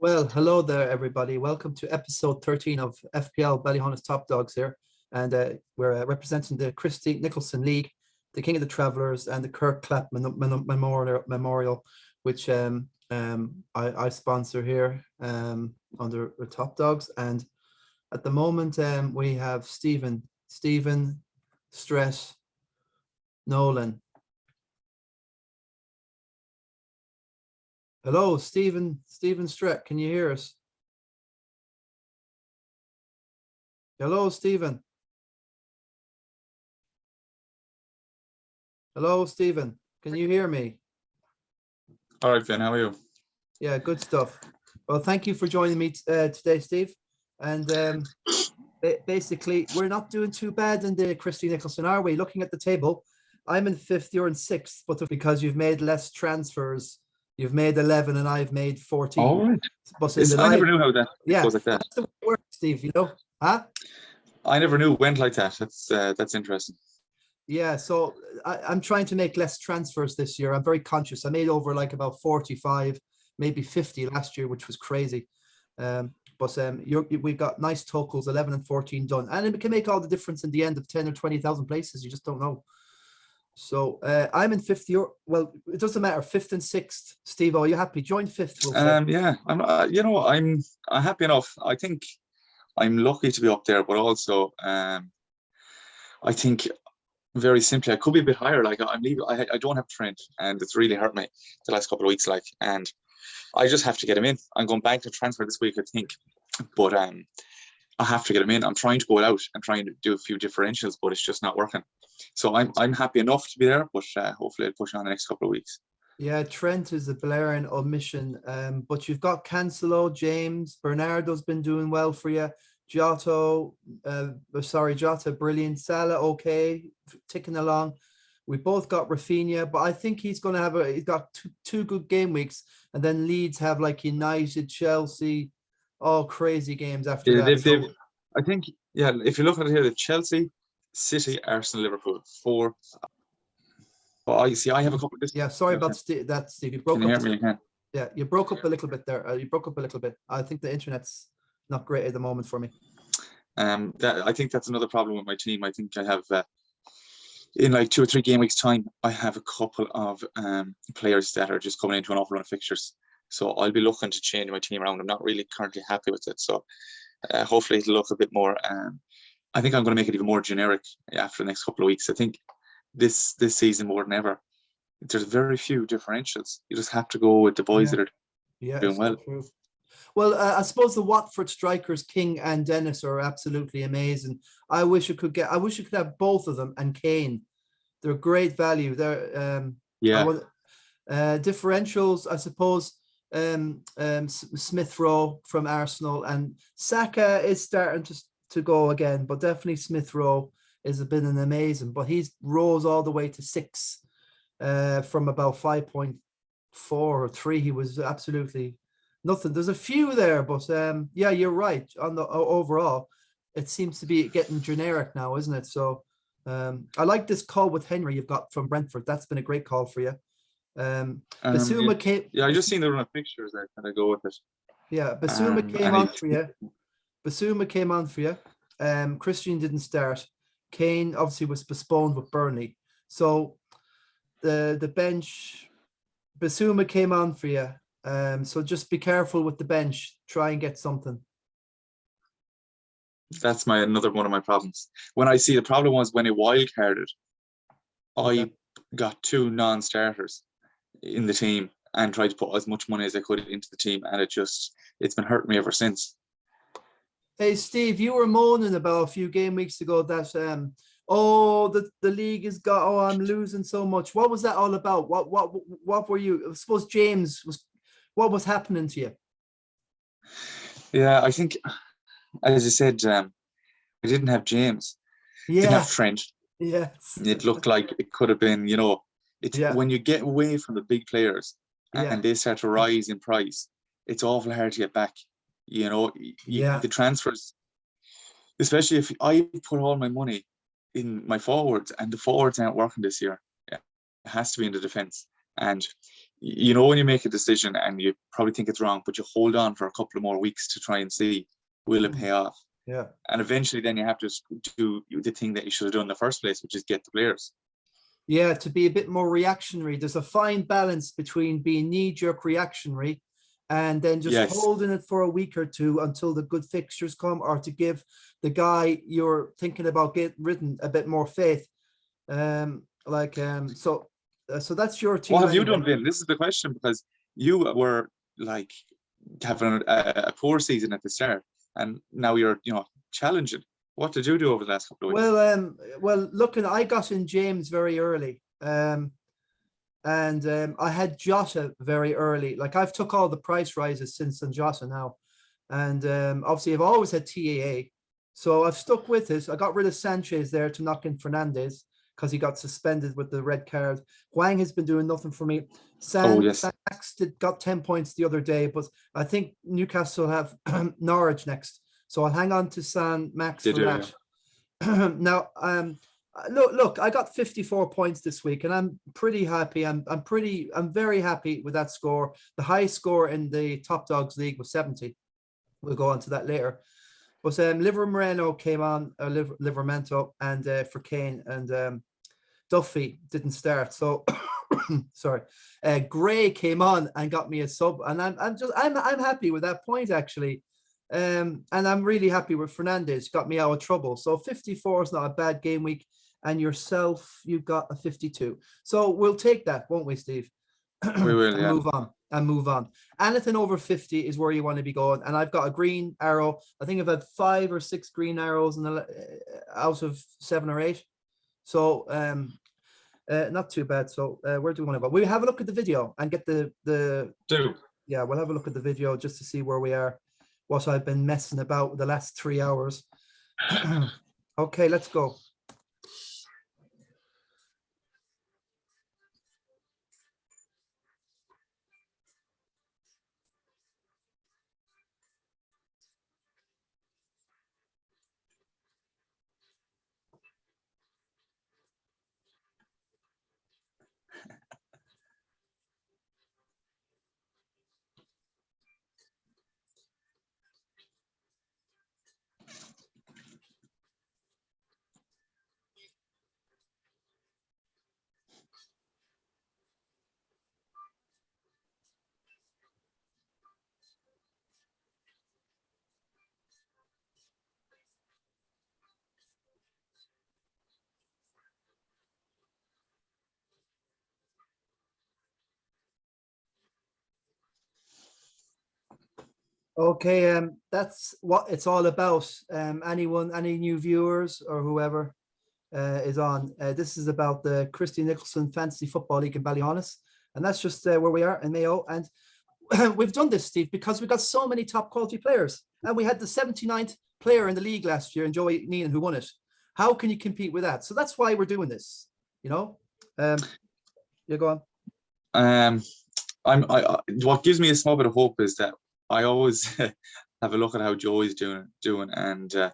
Well, hello there, everybody. Welcome to episode 13 of FPL Ballyhaunis Top Dogs here. And we're representing the Christy Nicholson League, the King of the Travellers, and the Kirk Clapp Memorial, which I sponsor here under the Top Dogs. And at the moment, we have Stephen, Stretford, Nolan. Hello, Stephen Stretford, can you hear us? Hello, Stephen. Hello, Stephen. Can you hear me? All right, Finn, how are you? Yeah, good stuff. Well, thank you for joining me today, Steve. And basically, we're not doing too bad in the Christy Nicholson, are we? Looking at the table, I'm in 5th, you're in 6th, but because you've made less transfers, you've made 11 and I've made 14. All right. But I never knew how that goes like that. That's the way it works, Steve, you know? Huh? I never knew it went like that. That's interesting. Yeah, so I'm trying to make less transfers this year. I'm very conscious. I made over like about 45, maybe 50 last year, which was crazy. We've got nice totals, 11 and 14 done. And it can make all the difference in the end of 10 or 20,000 places. You just don't know. So I'm in 5th. Well, it doesn't matter. 5th and 6th. Steve, are you happy? Join 5th. Yeah, I'm happy enough. I think I'm lucky to be up there, but also I think very simply I could be a bit higher. Like I'm leaving. I don't have Trent, and it's really hurt me the last couple of weeks. Like, and I just have to get him in. I'm going back to transfer this week, I think, but I have to get him in. I'm trying to go out and trying to do a few differentials, but it's just not working. So I'm happy enough to be there, but hopefully I'll push on the next couple of weeks. Yeah, Trent is a blaring omission, but you've got Cancelo, James, Bernardo's been doing well for you. Jota, brilliant. Salah, okay, ticking along. We both got Rafinha, but I think he's got two good game weeks, and then Leeds have like United, Chelsea, all crazy games after that. I think, yeah, if you look at it here, the Chelsea, City, Arsenal, Liverpool, 4. But I have a couple of this. Yeah, sorry about that, Steve. You broke up. Can you hear me again? Yeah, you broke up a little bit there. You broke up a little bit. I think the internet's not great at the moment for me. I think that's another problem with my team. I think I have in like 2 or 3 game weeks time, I have a couple of players that are just coming into an awful run of fixtures. So I'll be looking to change my team around. I'm not really currently happy with it. So hopefully it'll look a bit more. I think I'm going to make it even more generic after the next couple of weeks. I think this season more than ever, there's very few differentials. You just have to go with the boys that are doing well. True. Well, I suppose the Watford strikers, King and Dennis, are absolutely amazing. I wish you could have both of them and Kane. They're great value. They're differentials, I suppose. Smith Rowe from Arsenal, and Saka is starting to go again, but definitely Smith Rowe has been an amazing. But he's rose all the way to 6 from about 5.4 or 3. He was absolutely nothing. There's a few there, but yeah, you're right. On the overall, it seems to be getting generic now, isn't it? So I like this call with Henry you've got from Brentford. That's been a great call for you. Basuma came. Yeah, I just seen the run of pictures there. Can I go with it? Yeah, Basuma came on for you. Basuma came on for you. Christian didn't start. Kane obviously was postponed with Burnley. So the bench, Basuma came on for you. So just be careful with the bench. Try and get something. That's another one of my problems. When I see the problem was when I wildcarded, I got 2 non-starters in the team and tried to put as much money as I could into the team, and it's been hurting me ever since. Hey Steve, you were moaning about a few game weeks ago that the league has got, I'm losing so much. What was that all about? What were you? I suppose James was. What was happening to you? Yeah, I think, as you said, I didn't have James. Yeah. Didn't have Trent. Yes. It looked like it could have been, when you get away from the big players and they start to rise in price, it's awful hard to get back. The transfers, especially if I put all my money in my forwards and the forwards aren't working this year. It has to be in the defense. And you know when you make a decision and you probably think it's wrong, but you hold on for a couple of more weeks to try and see will it pay off. Yeah. And eventually then you have to do the thing that you should have done in the first place, which is get the players. Yeah, to be a bit more reactionary. There's a fine balance between being knee-jerk reactionary and then just holding it for a week or two until the good fixtures come, or to give the guy you're thinking about getting ridden a bit more faith. So that's your team. What have you done, Vin? This is the question, because you were like having a poor season at the start, and now you're challenging. What did you do over the last couple of weeks? Well, I got in James very early. And I had Jota very early. Like, I've took all the price rises since on Jota now. And obviously I've always had TAA. So I've stuck with it. I got rid of Sanchez there to knock in Fernandez because he got suspended with the red card. Huang has been doing nothing for me. Max got 10 points the other day, but I think Newcastle have Norwich next. So I'll hang on to Max for that. Yeah. Now, look, I got 54 points this week, and I'm pretty happy. I'm very happy with that score. The highest score in the Top Dogs League was 70. We'll go on to that later. But Livermoreno came on, Livermento, and for Kane, and Duffy didn't start. So sorry, Gray came on and got me a sub, and I'm happy with that point actually. And I'm really happy with Fernandez, got me out of trouble. So 54 is not a bad game week. And yourself, you've got a 52. So we'll take that, won't we, Steve? We will, and move on. Anything over 50 is where you want to be going. And I've got a green arrow. I think I've had 5 or 6 green arrows out of 7 or 8. So not too bad. So where do we want to go? We'll have a look at the video and get yeah, we'll have a look at the video just to see where we are, what I've been messing about the last 3 hours. Okay, let's go. Okay, that's what it's all about. Any new viewers or whoever is on, this is about the Christy Nicholson Fantasy Football League in Ballyhaunis, and that's just where we are in Mayo. And we've done this, Steve, because we've got so many top quality players, and we had the 79th player in the league last year, and Joey Neenan, who won it. How can you compete with that? So that's why we're doing this. You go on. What gives me a small bit of hope is that I always have a look at how Joey's doing, and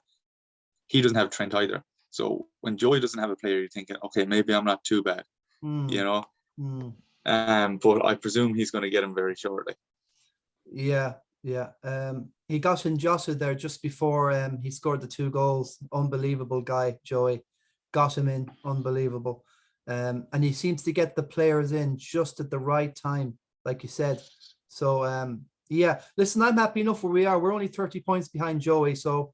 he doesn't have Trent either. So when Joey doesn't have a player, you're thinking, okay, maybe I'm not too bad, But I presume he's going to get him very shortly. Yeah. He got in Jota there just before he scored the 2 goals. Unbelievable guy, Joey. Got him in, unbelievable. And he seems to get the players in just at the right time, like you said. So yeah, listen, I'm happy enough where we are. We're only 30 points behind Joey. So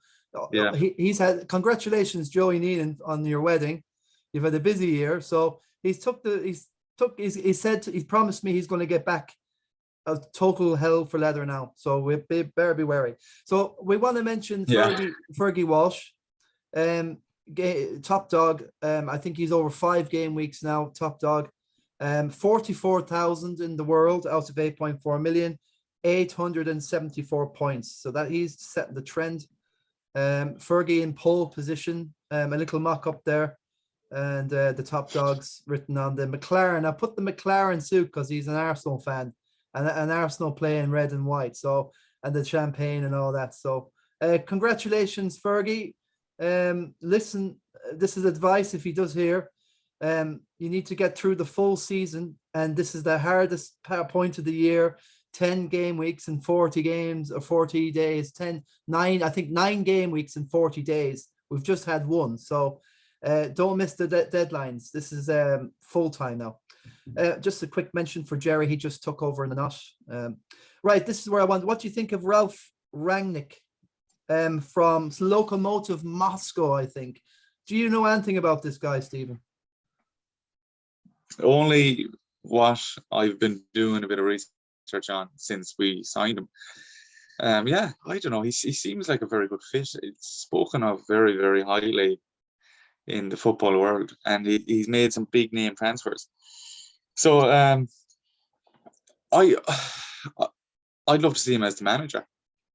yeah, he's had, congratulations, Joey Neenan, on your wedding. You've had a busy year. So he said he promised me he's going to get back a total hell for leather now. So we better be wary. So we want to mention Fergie Walsh, top dog. I think he's over 5 game weeks now, top dog. 44,000 in the world out of 8.4 million. 874 points, so that he's setting the trend. Fergie in pole position, a little mock up there, and the top dogs written on the McLaren. I put the McLaren suit because he's an Arsenal fan, and an Arsenal playing red and white, so, and the champagne and all that. So congratulations, Fergie. Listen, this is advice if he does hear. You need to get through the full season, and this is the hardest point of the year. 10 game weeks and 40 games or 40 days, 9 game weeks and 40 days. We've just had one. So don't miss the deadlines. This is full time now. Just a quick mention for Gerry. He just took over in the knot. Right, this is where I want. What do you think of Ralph Rangnick from Lokomotiv Moscow, I think? Do you know anything about this guy, Stephen? Only what I've been doing a bit of research on since we signed him. Yeah, I don't know. He seems like a very good fit. It's spoken of very, very highly in the football world, and he's made some big name transfers. So I'd love to see him as the manager.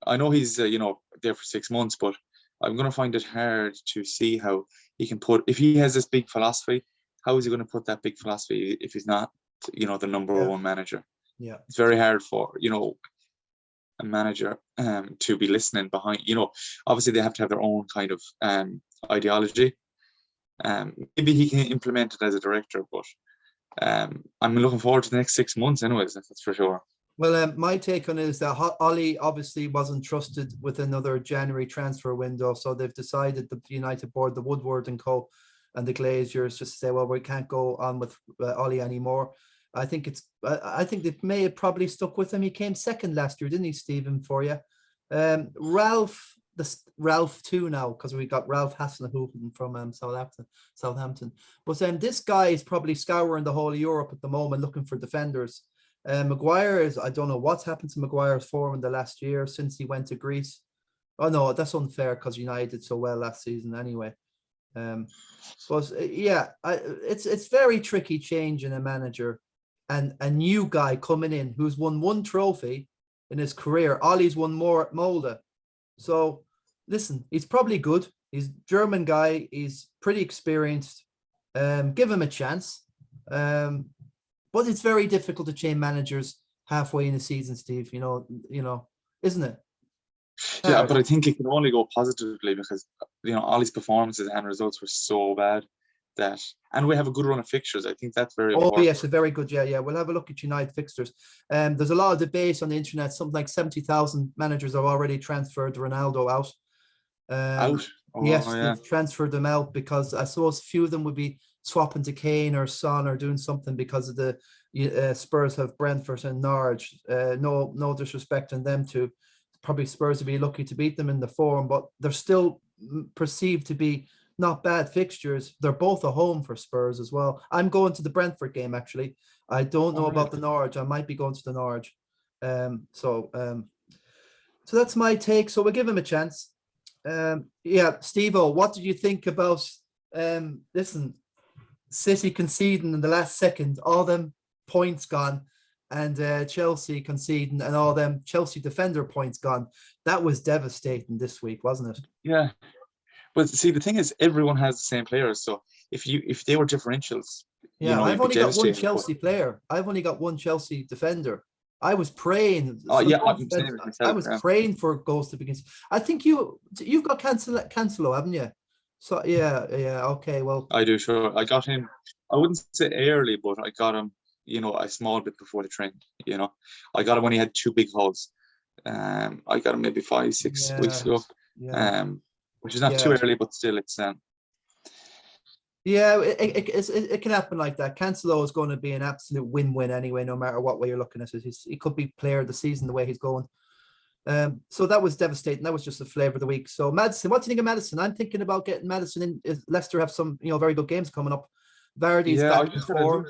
I know he's there for 6 months, but I'm going to find it hard to see how he can if he has this big philosophy. How is he going to put that big philosophy if he's not, the number one manager? Yeah, it's very hard for a manager to be listening behind. Obviously they have to have their own kind of ideology. Maybe he can implement it as a director, but I'm looking forward to the next 6 months, anyways. That's for sure. Well, my take on it is that Ollie obviously wasn't trusted with another January transfer window, so they've decided, the United board, the Woodward and co, and the Glaziers, just to say, well, we can't go on with Ollie anymore. I think they may have probably stuck with him. He came second last year, didn't he, Stephen, for you? Ralph 2 now, because we got Ralph Hasenhuttl from Southampton. But this guy is probably scouring the whole of Europe at the moment looking for defenders. Maguire I don't know what's happened to Maguire's form in the last year since he went to Greece. Oh no, that's unfair because United did so well last season anyway. But yeah, it's very tricky changing a manager and a new guy coming in who's won one trophy in his career. Ollie's won more Molde. So listen, he's probably good. He's a German guy. He's pretty experienced. Give him a chance. But it's very difficult to change managers halfway in the season, Steve. Isn't it? Yeah, but I think it can only go positively because Ollie's performances and results were so bad and we have a good run of fixtures. I think that's very important. Oh yes, a very good. Yeah. We'll have a look at United fixtures. There's a lot of debate on the internet. Something like 70,000 managers have already transferred Ronaldo out. Out? Oh, yes, yeah. they've transferred them out because I suppose a few of them would be swapping to Kane or Son or doing something because of the Spurs have Brentford and Norwich. No disrespect on them too. Probably Spurs would be lucky to beat them in the form, but they're still perceived to be not bad fixtures. They're both a home for Spurs as well. I'm going to the Brentford game, actually. I don't know about the Norwich. I might be going to the Norwich. So that's my take. So we'll give him a chance. Steve-O, what did you think about City conceding in the last second, all them points gone, and Chelsea conceding and all them Chelsea defender points gone? That was devastating this week, wasn't it? Yeah. But see, the thing is, everyone has the same players. So if they were differentials, I've only got one Chelsea player. I've only got one Chelsea defender. I was praying. Oh yeah, I was praying for goals to begin. I think you've got Cancelo, haven't you? So yeah. Okay, well, I do, sure. I got him. I wouldn't say early, but I got him. A small bit before the trend. I got him when he had 2 big holes. I got him maybe 5-6 weeks ago. Yeah. Which is not too early, but still, it's Yeah, it can happen like that. Cancelo is going to be an absolute win-win anyway, no matter what way you're looking at it. He could be player of the season the way he's going. So that was devastating. That was just the flavour of the week. So Maddison, what do you think of Maddison? I'm thinking about getting Maddison in. Leicester have some, very good games coming up. Vardy's back in form.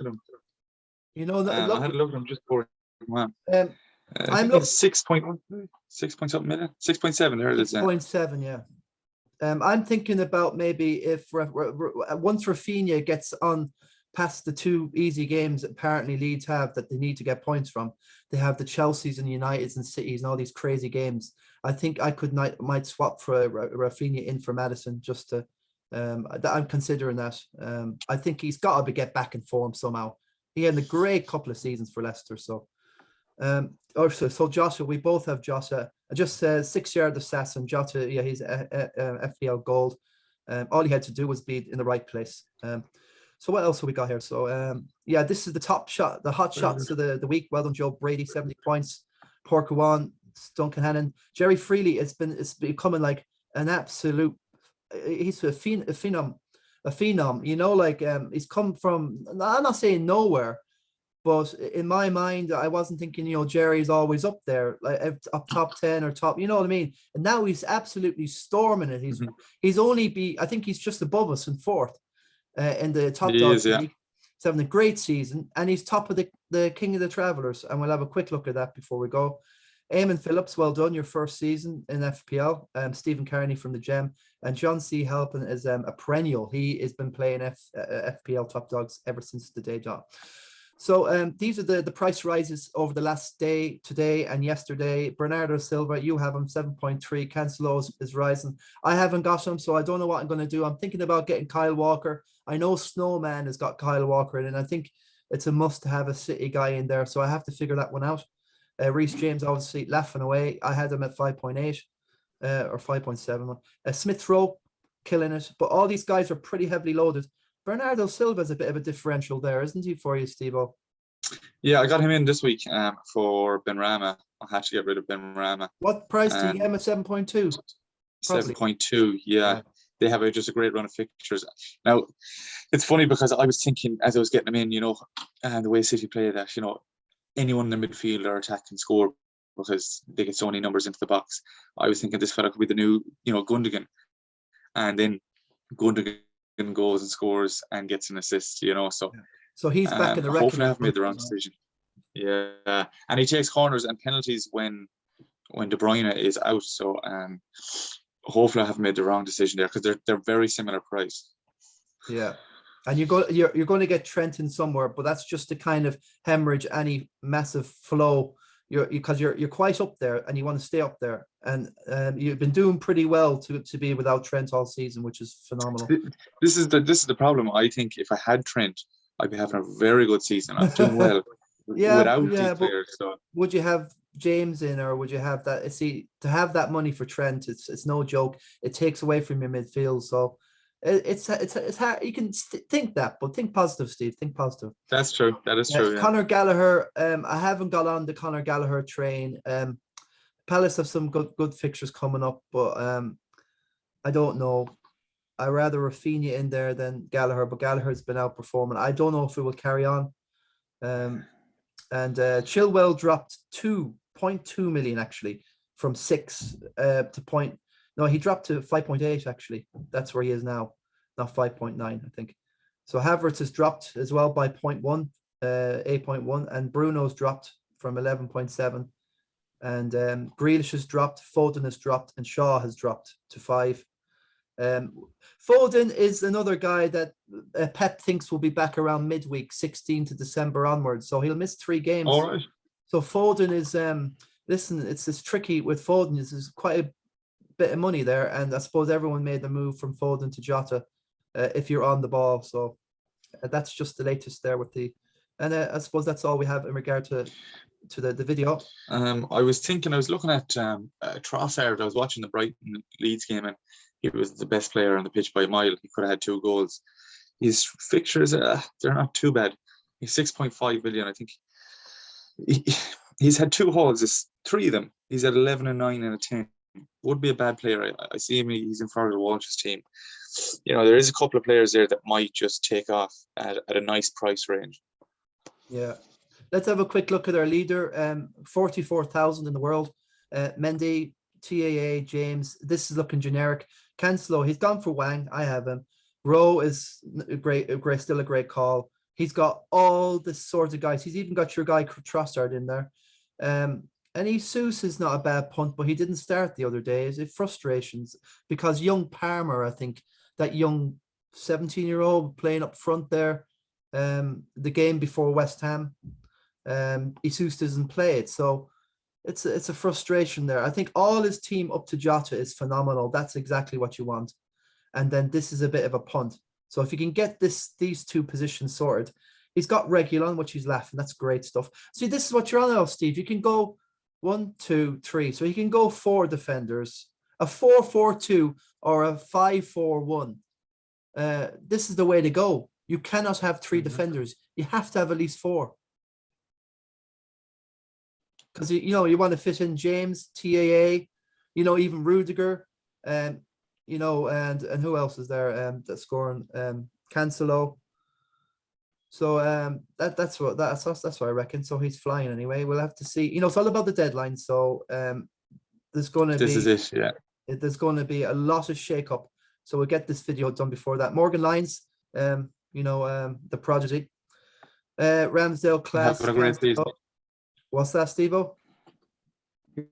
I had a look at him just for man. I'm looking 6.1, 6 point something million, 6.7. There it is. 6.7, yeah. I'm thinking about maybe if once Rafinha gets on past the 2 easy games that apparently Leeds have that they need to get points from, they have the Chelseas and Uniteds and Cities and all these crazy games. I think I might swap for Rafinha in for Maddison just to. I'm considering that. I think he's got to get back in form somehow. He had a great couple of seasons for Leicester. So, so Jota, we both have Jota. Just 6-yard assassin, Jota. Yeah, he's FPL gold. All he had to do was be in the right place. So what else have we got here? So yeah, this is the top shot, the hot shots of the week. Well done, Joe Brady, 70 points. Porkawan, Duncan Hannon, Gerry Freeley. It's becoming like an absolute. He's a phenom. You know, like he's come from. I'm not saying nowhere, but in my mind, I wasn't thinking, you know, Jerry's always up there, like up top 10 or top, you know what I mean? And now he's absolutely storming it. He's only I think he's just above us in fourth in the top dog league. He's having a great season, and he's top of the King of the Travellers. And we'll have a quick look at that before we go. Eamon Phillips, well done, your first season in FPL. Stephen Carney from the Gem, and John C. Halpin is a perennial. He has been playing FPL top dogs ever since the day dot. So these are the price rises over the last day, today and yesterday. Bernardo Silva, you have him 7.3. Cancelo is rising. I haven't got him, so I don't know what I'm going to do. I'm thinking about getting Kyle Walker. I know Snowman has got Kyle Walker in, and I think it's a must to have a City guy in there. So I have to figure that one out. Reece James, obviously, laughing away. I had him at 5.8 or 5.7. Smith Rowe, killing it. But all these guys are pretty heavily loaded. Bernardo Silva is a bit of a differential there, isn't he, for you, Steve-O? Yeah, I got him in this week for Benrahma. I had to get rid of Benrahma. What price do you get him at 7.2? 7.2, yeah. They have just a great run of fixtures. Now, it's funny because I was thinking as I was getting him in, you know, and the way City play that, you know, anyone in the midfield or attack can score because they get so many numbers into the box. I was thinking this fella could be the new, you know, Gundogan. And then Gundogan goes and scores and gets an assist, you know. So he's back in the record. Hopefully I haven't made the wrong decision. Yeah. And he takes corners and penalties when De Bruyne is out. So hopefully I haven't made the wrong decision there because they're very similar price. Yeah. And you're going to get Trent in somewhere, but that's just to kind of hemorrhage any massive flow. Because you're quite up there and you want to stay up there, and you've been doing pretty well to be without Trent all season, which is phenomenal. This is the problem. I think if I had Trent, I'd be having a very good season. I'm doing well without these players. So would you have James in, or would you have that? See, to have that money for Trent, it's no joke. It takes away from your midfield. So it's hard. You can think that, but think positive, Steve. Think positive. That's true. That is true. Yeah. Conor Gallagher. I haven't got on the Conor Gallagher train. Palace have some good fixtures coming up, but I don't know. I rather Rafinha in there than Gallagher, but Gallagher's been outperforming. I don't know if it will carry on. And Chilwell dropped 2.2 million actually from 6 to point. No, he dropped to 5.8 actually. That's where he is now, not 5.9, I think. So Havertz has dropped as well by 0.1, 8.1, and Bruno's dropped from 11.7, and Grealish has dropped, Foden has dropped, and Shaw has dropped to 5. Foden is another guy that Pep thinks will be back around midweek, 16th of December onwards. So he'll miss 3 games. All right. So Foden is, listen, it's tricky with Foden. There's quite a bit of money there, and I suppose everyone made the move from Foden to Jota if you're on the ball. So that's just the latest there with the, and I suppose that's all we have in regard to the video. I was looking at Trossard. I was watching the Brighton Leeds game, and he was the best player on the pitch by a mile. He could have had 2 goals. His fixtures, they're not too bad. He's 6.5 million. I think he's had 2 hauls, 3 of them. He's at 11 and 9 and a 10. Would be a bad player. I see him. He's in Fergal Walsh's team. You know, there is a couple of players there that might just take off at a nice price range. Yeah. Let's have a quick look at our leader. 44,000 in the world. Mendy, TAA, James. This is looking generic. Cancelo, he's gone for Wang. I have him. Rowe is still a great call. He's got all the sorts of guys. He's even got your guy Trossard in there. And Jesus is not a bad punt, but he didn't start the other day. Is it frustrations? Because young Palmer, I think, that young 17-year-old playing up front there, the game before West Ham, Jesus doesn't play it. So it's a frustration there. I think all his team up to Jota is phenomenal. That's exactly what you want. And then this is a bit of a punt. So if you can get these 2 positions sorted, he's got Reguilon, which he's laughing. That's great stuff. See, this is what you're on now, Steve. You can go 1, 2, 3. So he can go 4 defenders, a 4-4-2 or a 5-4-1. This is the way to go. You cannot have 3 defenders. You have to have at least 4. Because, you know, you want to fit in James, TAA, you know, even Rudiger, you know, and who else is there that's scoring? Cancelo. So that's what I reckon. So he's flying anyway. We'll have to see. You know, it's all about the deadline. So there's going to be there's going to be a lot of shake-up. So we'll get this video done before that. Morgan Lyons, you know, the prodigy. Ramsdale class. Having a great season. What's that, Steve-O?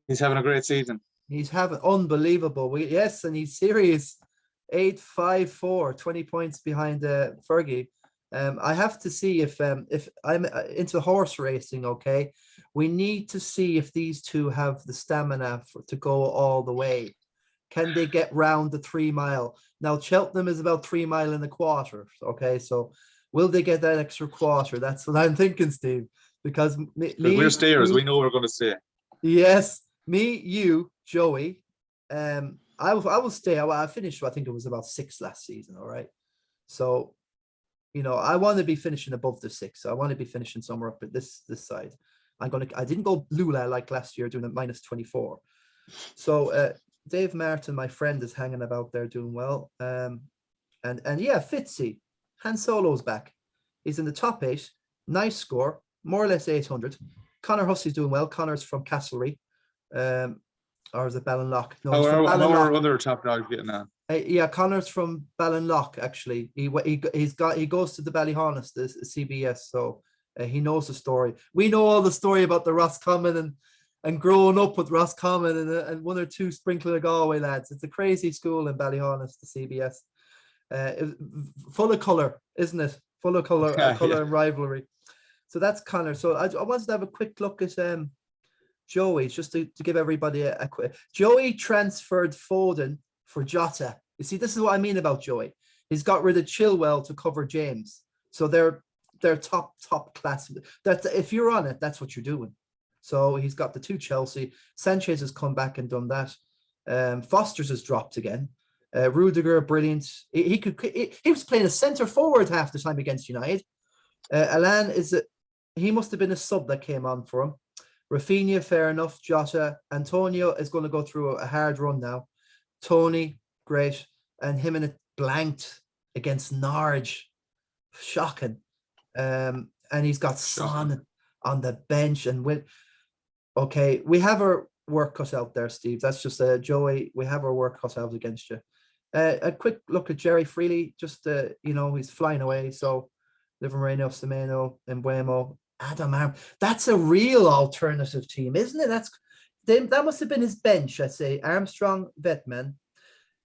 He's having a great season. He's having unbelievable. Yes, and he's serious. 8-5-4, 20 points behind Fergie. I have to see if I'm into horse racing. Okay, we need to see if these two have the stamina to go all the way. Can they get round the 3 mile? Now Cheltenham is about 3 mile and a quarter. Okay, so will they get that extra quarter? That's what I'm thinking, Steve. Because we're stayers, we know we're going to stay. Yes, me, you, Joey. I will stay. I finished. I think it was about 6th last season. All right, so. You know, I want to be finishing above the 6. So I want to be finishing somewhere up at this side. I didn't go Lula like last year doing a -24. So Dave Martin, my friend, is hanging about there doing well. And yeah, Fitzy, Han Solo's back. He's in the top 8. Nice score, more or less 800. Conor Husty's doing well. Conor's from Castlereagh. Or is it Ballinlough? No, how are other top dogs getting on? Yeah, Connor's from Ballinlough. Actually, he goes to the Ballyhaunis, the CBS, so he knows the story. We know all the story about the Roscommon and growing up with Roscommon and 1 or 2 sprinkling of Galway lads. It's a crazy school in Ballyhaunis, the CBS. Full of colour, isn't it? Full of colour, and rivalry. So that's Connor. So I wanted to have a quick look at Joey, just to give everybody a quick. Joey transferred Foden for Jota. You see, this is what I mean about Joey. He's got rid of Chilwell to cover James. So they're top class. If you're on it, that's what you're doing. So he's got the 2 Chelsea. Sanchez has come back and done that. Foster's has dropped again. Rudiger, brilliant. He was playing a centre forward half the time against United. Alan he must have been a sub that came on for him. Rafinha, fair enough. Jota. Antonio is going to go through a hard run now. Tony, great. And him in it blanked against Norwich. Shocking. And he's got Son on the bench. And okay, we have our work cut out there, Steve. That's just Joey. We have our work cut out against you. A quick look at Gerry Freeley. Just, you know, he's flying away. So, Livermoreno, Semeno, Mbuemo, Adam Arm. That's a real alternative team, isn't it? That must have been his bench, I'd say. Armstrong, Vetman.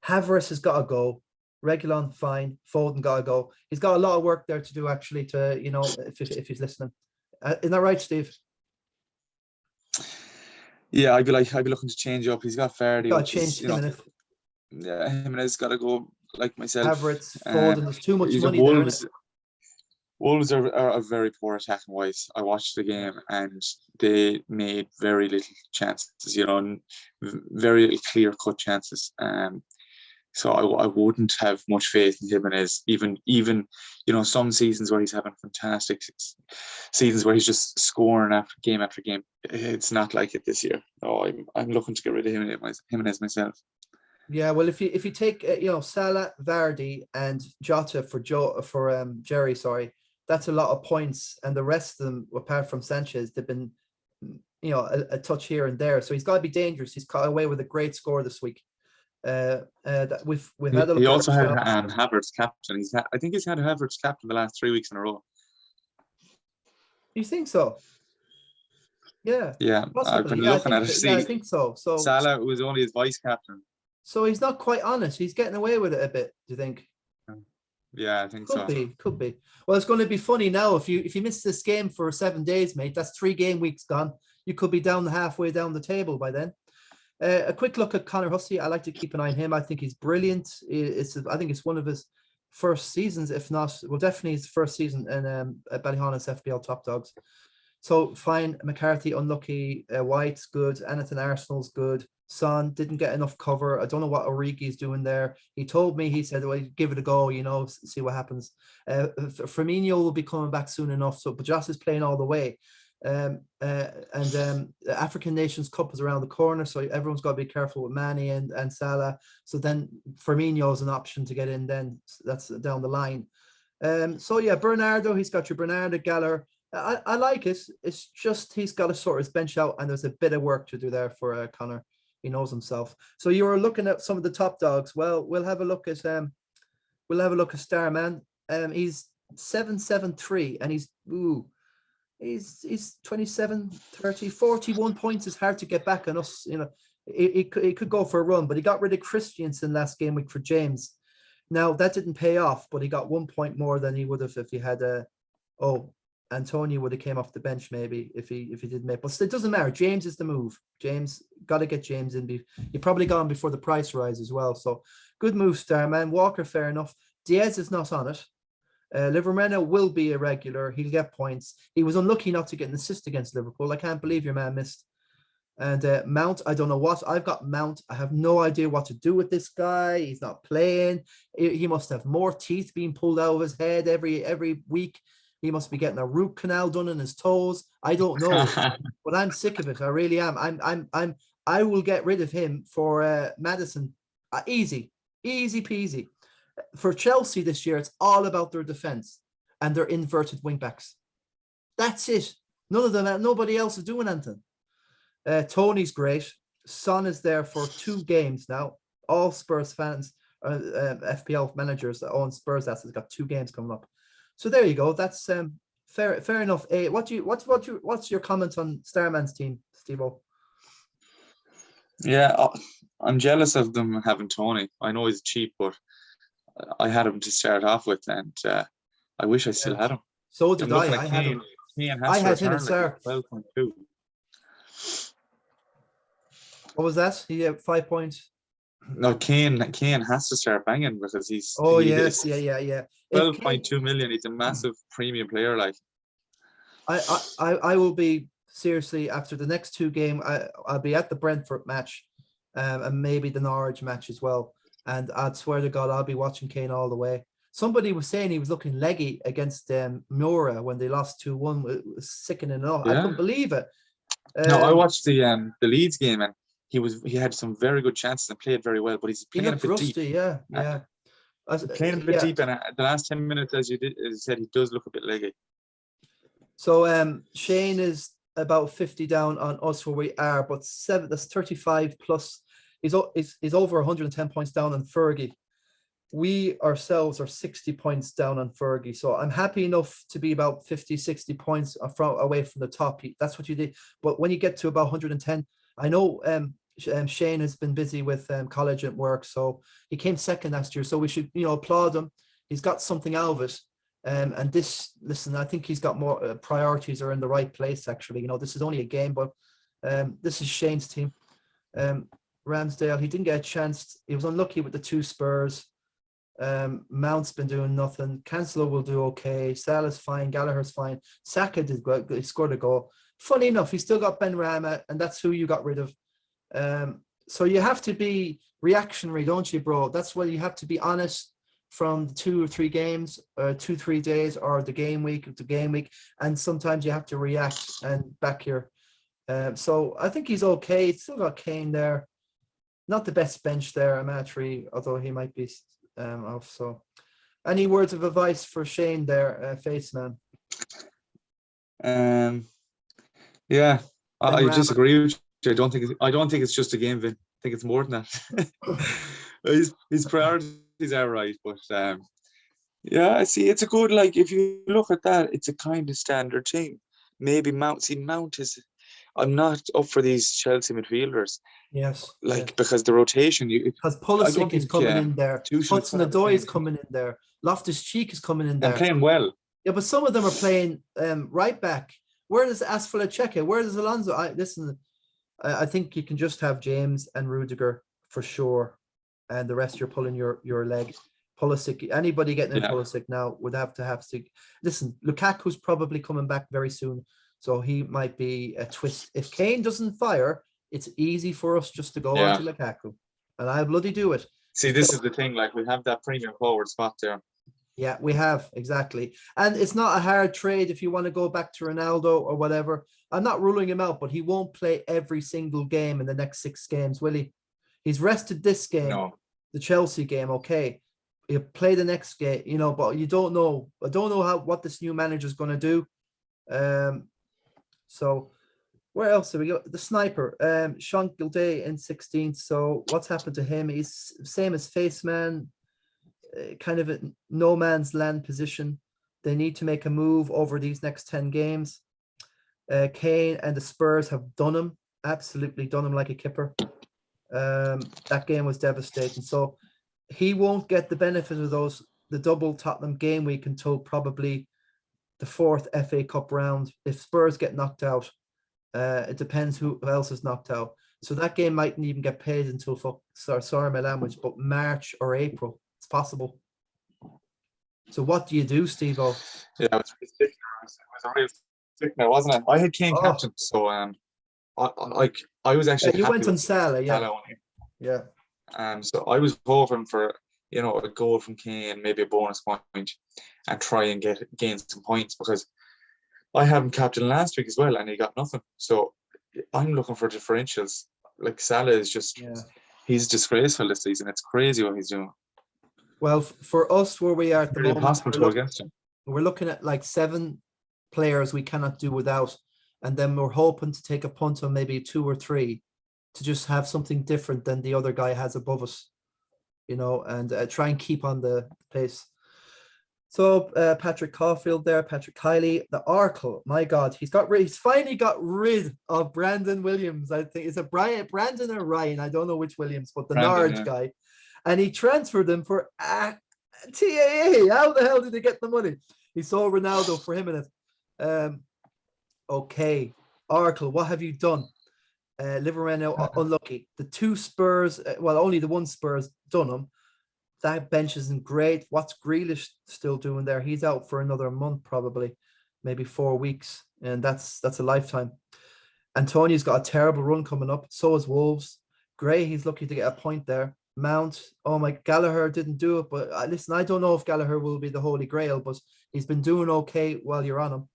Havertz has got to go. Reguilon, fine. Foden got to go. He's got a lot of work there to do, actually, to, you know, if he's listening. Isn't that right, Steve? Yeah, I'd be looking to change up. He's got Fergie. Got to change Jimenez. Yeah, Jimenez got to go like myself. Havertz, Foden, there's too much money Wolves, there. Wolves are very poor attacking wise. I watched the game and they made very little chances, you know, very little clear cut chances. So I wouldn't have much faith in Jimenez, even you know, some seasons where he's having fantastic seasons where he's just scoring after game. It's not like it this year. No, I'm looking to get rid of Jimenez myself. Yeah, well, if you take you know, Salah, Vardy, and Jota for Gerry, sorry, that's a lot of points, and the rest of them, apart from Sanchez, they've been, you know, a touch here and there. So he's got to be dangerous. He's caught away with a great score this week. We've had a look. He also had Havertz captain. I think he's had Havertz captain the last 3 weeks in a row. You think so? Yeah. Yeah, possibly. I've been looking at it. Yeah, I think so. So Salah was only his vice captain. So he's not quite honest. He's getting away with it a bit. Do you think? Yeah, I think so. Could be. Well, it's going to be funny now. If you miss this game for 7 days, mate, that's 3 game weeks gone. You could be halfway down the table by then. A quick look at Conor Husty. I like to keep an eye on him. I think he's brilliant. I think it's one of his first seasons, if not, well, definitely his first season in Ballyhaunis FPL Top Dogs. So fine, McCarthy unlucky, White's good, anything Arsenal's good. Son didn't get enough cover. I don't know what Origi's doing there. He told me, he said, well, give it a go, see what happens. Firmino will be coming back soon enough. So Bajas is playing all the way. The African Nations Cup is around the corner, so everyone's got to be careful with Mane and Salah. So then Firmino is an option to get in. Then that's down the line. So yeah, Bernardo, he's got your Bernardo Gallagher. I like it. It's just he's got to sort his bench out, and there's a bit of work to do there for Conor. He knows himself. So you were looking at some of the top dogs. Well, we'll have a look at Starman. He's 773, and he's 27, 30, 41 points. Is hard to get back on us. He could go for a run, but he got rid of Christiansen last game week for James. Now that didn't pay off, but he got 1 point more than he would have if he had Antonio would have came off the bench maybe if he didn't make. But it doesn't matter. James is the move. James, got to get James in. He probably got him before the price rise as well. So good move, Starman. Walker, fair enough. Diaz is not on it. Livermore will be a regular. He'll get points. He was unlucky not to get an assist against Liverpool. I can't believe your man missed. And Mount, I don't know what. I've got Mount. I have no idea what to do with this guy. He's not playing. He must have more teeth being pulled out of his head every week. He must be getting a root canal done in his toes. I don't know, but I'm sick of it. I really am. I will get rid of him for Maddison. Easy peasy. For Chelsea this year, it's all about their defense and their inverted wing backs. That's it. Nobody else is doing anything. Tony's great. Son is there for 2 games now. All Spurs fans, FPL managers that own Spurs assets got 2 games coming up. So there you go. That's fair enough. What's your comment on Starman's team, Steve-O? Yeah, I'm jealous of them having Tony. I know he's cheap, but I had him to start off with, and I wish I still had him. So did I. I had him. I had him in start. 12.2. What was that? He had 5 points. No, Kane has to start banging because he's. Oh yes, yeah. 12.2 million. He's a massive premium player. Like, I will be seriously after the next 2 games. I'll be at the Brentford match, and maybe the Norwich match as well. And I'd swear to God, I'll be watching Kane all the way. Somebody was saying he was looking leggy against Mura when they lost 2-1. It was sickening enough. Yeah. I couldn't believe it. No, I watched the Leeds game, and he had some very good chances and played very well, but he's playing a bit rusty, deep. Yeah. Playing a bit deep, and the last 10 minutes, as you said, he does look a bit leggy. So Shane is about 50 down on us where we are, but that's 35 plus. He's over 110 points down on Fergie. We ourselves are 60 points down on Fergie. So I'm happy enough to be about 50, 60 points away from the top. That's what you did. But when you get to about 110, I know Shane has been busy with college and work. So he came second last year. So we should, applaud him. He's got something out of it. And I think he's got more priorities are in the right place, actually. This is only a game, but this is Shane's team. Ramsdale, he didn't get a chance. He was unlucky with the 2 Spurs. Mount's been doing nothing. Cancelo will do okay. Salah's fine. Gallagher's fine. Saka did good. He scored a goal. Funny enough, he still got Ben Rama, and that's who you got rid of. So you have to be reactionary, don't you, bro? That's why you have to be honest from 2 or 3 games, 2-3 days, or the game week, and sometimes you have to react and back your. So I think he's okay. He's still got Kane there. Not the best bench there, Amatri, although he might be off. So, any words of advice for Shane there, Faceman? Yeah, I disagree with you. I don't think it's just a game, Vin. I think it's more than that. his priorities are right, but yeah, I see. It's a good, like, if you look at that, it's a kind of standard thing. Maybe Mount is. I'm not up for these Chelsea midfielders. Yes. Because the rotation, because Pulisic is coming in there. Hudson-Odoi is coming in there. Loftus-Cheek is coming in there. And playing well. Yeah, but some of them are playing right back. Where does Asfala-Cheka? Where does Alonso? I think you can just have James and Rudiger for sure, and the rest you're pulling your leg. Pulisic, anybody getting in Pulisic now would have to. Listen, Lukaku's probably coming back very soon. So he might be a twist. If Kane doesn't fire, it's easy for us just to go on Yeah. to Lukaku. And I'll bloody do it. See, this is the thing. Like, we have that premium forward spot there. Yeah, we have, exactly. And it's not a hard trade if you want to go back to Ronaldo or whatever. I'm not ruling him out, but he won't play every single game in the next 6 games, will he? He's rested this game, No. the Chelsea game, okay. He'll play the next game, you know, but you don't know. I don't know what this new manager is going to do. So where else have we got? The sniper, Sean Gilday in 16th. So what's happened to him? He's same as Faceman, kind of a no man's land position. They need to make a move over these next 10 games. Kane and the Spurs have done him, absolutely done him like a kipper. That game was devastating. So he won't get the benefit of the double Tottenham game week until probably the 4th FA Cup round. If Spurs get knocked out, it depends who else is knocked out. So that game mightn't even get paid until, sorry my language, but March or April. It's possible. So what do you do, Steve-O? Yeah, it was a real stickler, wasn't it? I had Kane captain, so I was actually you happy went on with Salah, yeah. Salah only. Yeah. So I was hoping for, you know, a goal from Kane, maybe a bonus point, and try and gain some points, because I had him captain last week as well, and he got nothing. So I'm looking for differentials. Like, Salah is just, he's disgraceful this season. It's crazy what he's doing. Well, for us, where we are at the moment, impossible to go against him. We're looking at like 7 players we cannot do without, and then we're hoping to take a punt on maybe 2 or 3 to just have something different than the other guy has above us, you know, and try and keep on the pace. So Patrick Caulfield there, Patrick Kiley, the Oracle. My God, he's finally got rid of Brandon Williams. I think it's a Brandon or Ryan. I don't know which Williams, but the Norwich guy, and he transferred him for TAA. How the hell did he get the money? He sold Ronaldo for him in it. Okay, Oracle, what have you done? Liverpool unlucky. The 2 Spurs, well, only the 1 Spurs done them. That bench isn't great. What's Grealish still doing there? He's out for another month, probably, maybe 4 weeks, and that's a lifetime. Antonio's got a terrible run coming up. So is Wolves. Gray, he's lucky to get a point there. Mount, oh my, Gallagher didn't do it, but listen, I don't know if Gallagher will be the holy grail, but he's been doing okay while you're on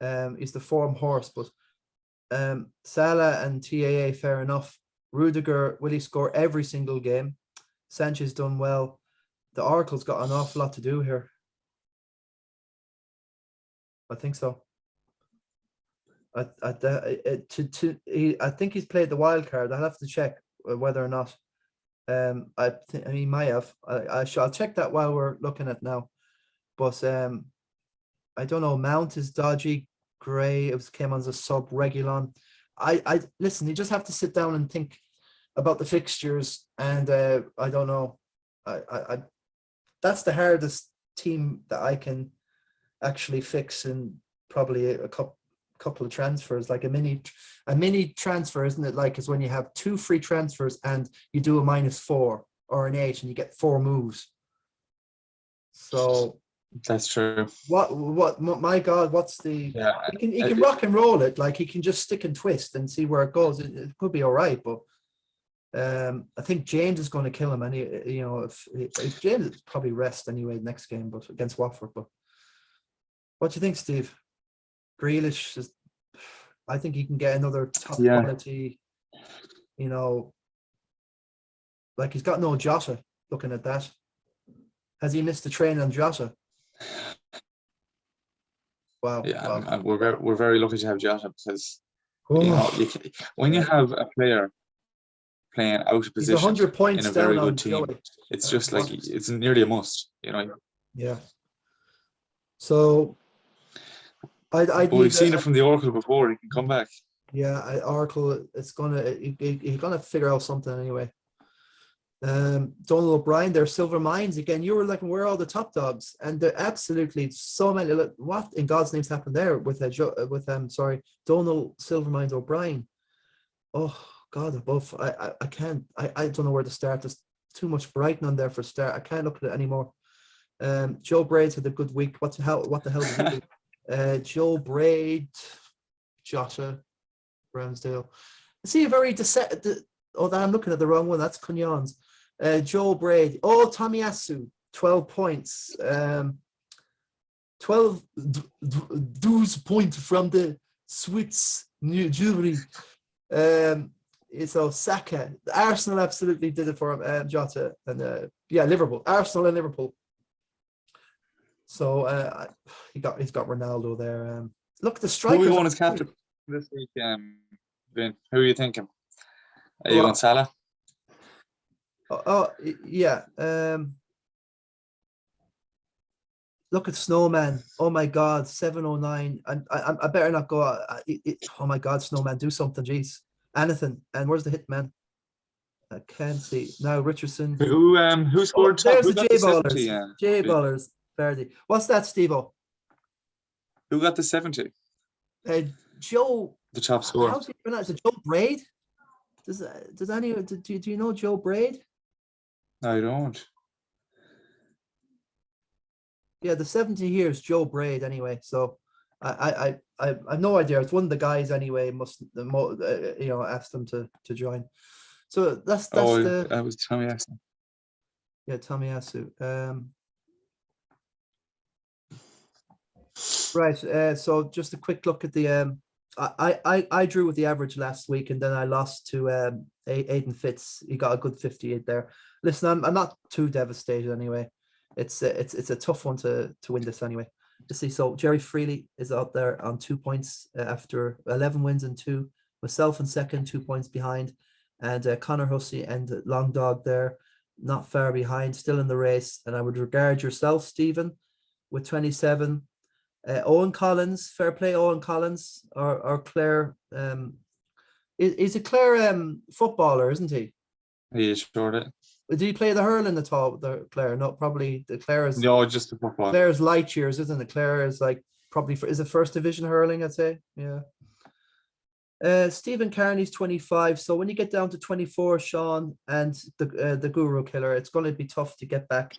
him. He's the form horse, but Salah and TAA, fair enough. Rudiger, will he score every single game? Sanchez done well. The Oracle's got an awful lot to do here. I think so. I think he's played the wild card. I'll have to check whether or not. I think he might have. I'll check that while we're looking at now. But I don't know. Mount is dodgy. Gray came on as a sub. Regulon. I listen. You just have to sit down and think about the fixtures, and I don't know. I that's the hardest team that I can actually fix in probably a couple of transfers, like a mini transfer, isn't it? Like, is when you have 2 free transfers and you do a -4 or an 8 and you get 4 moves. So that's true. What my God, what's the he can rock and roll it, like he can just stick and twist and see where it goes. It could be all right, but I think James is going to kill him, and if James is probably rest anyway next game, but against Watford. But what do you think, Steve? Grealish is, I think he can get another top quality, like he's got no Jota. Looking at that, has he missed the train on Jota? Wow. Yeah, wow. We're very lucky to have Jota, because when you have a player playing out of position, he's 100 points in a very down good on team, Joey. it's just like it's nearly a must, Yeah. So but we've seen it from the Oracle before. He can come back. Yeah, Oracle. He's gonna figure out something anyway. Donald O'Brien, they're Silver Mines again. You were like, where are all the top dogs? And they're absolutely so many. What in God's name's happened there with Donald Silver Mines O'Brien? Oh God, above. I can't. I don't know where to start. There's too much Brighton on there for a start. I can't look at it anymore. Joe Braid's had a good week. What the hell did he do? Joe Braid. Jota, Ramsdale. I see a very I'm looking at the wrong one. That's Cugnon's. Joe Braid. Oh, Tomiyasu, 12 points. 12 points from the Swiss New Jury. So Saka, Arsenal absolutely did it for him. Jota and Liverpool, Arsenal and Liverpool. So he's got Ronaldo there. Look, the strikers. Who are we going as captain this week? Vin? Who are you thinking? Are you going Salah? Yeah. Look at Snowman. Oh my God, 709. And I better not go. Oh my God, Snowman, do something, jeez. Anything. And where's the hitman? I can't see now. Richardson. Who scored top? There's Who the got J the ballers. 70? J ballers. Verdi. What's that, Steve-O? Who got the 70? Joe. The top score. How do you pronounce it? Joe Braid? Do you know Joe Braid? I don't. Yeah, the 70 here is Joe Braid anyway. So I have no idea. It's one of the guys anyway. Asked them to join. So that was Tomiyasu. Yeah, Tomiyasu. Right. So just a quick look at the I drew with the average last week, and then I lost to Aidan Fitz. He got a good 58 there. Listen, I'm not too devastated anyway. It's a tough one to win this anyway. Let's see. So Gerry Freeley is out there on 2 points after 11 wins and 2. Myself in second, 2 points behind, and Conor Husty and Long Dog there, not far behind, still in the race. And I would regard yourself, Stephen, with 27. Owen Collins, fair play, Owen Collins, or Claire. Is it Claire footballer, isn't he? He is sure. Did he play the hurling at all? The Claire? No, probably the Claire is. No, just the football. Claire's light years, isn't it? Claire is like probably is it first division hurling? I'd say, yeah. Stephen Carney's 25. So when you get down to 24, Sean and the Guru Killer, it's going to be tough to get back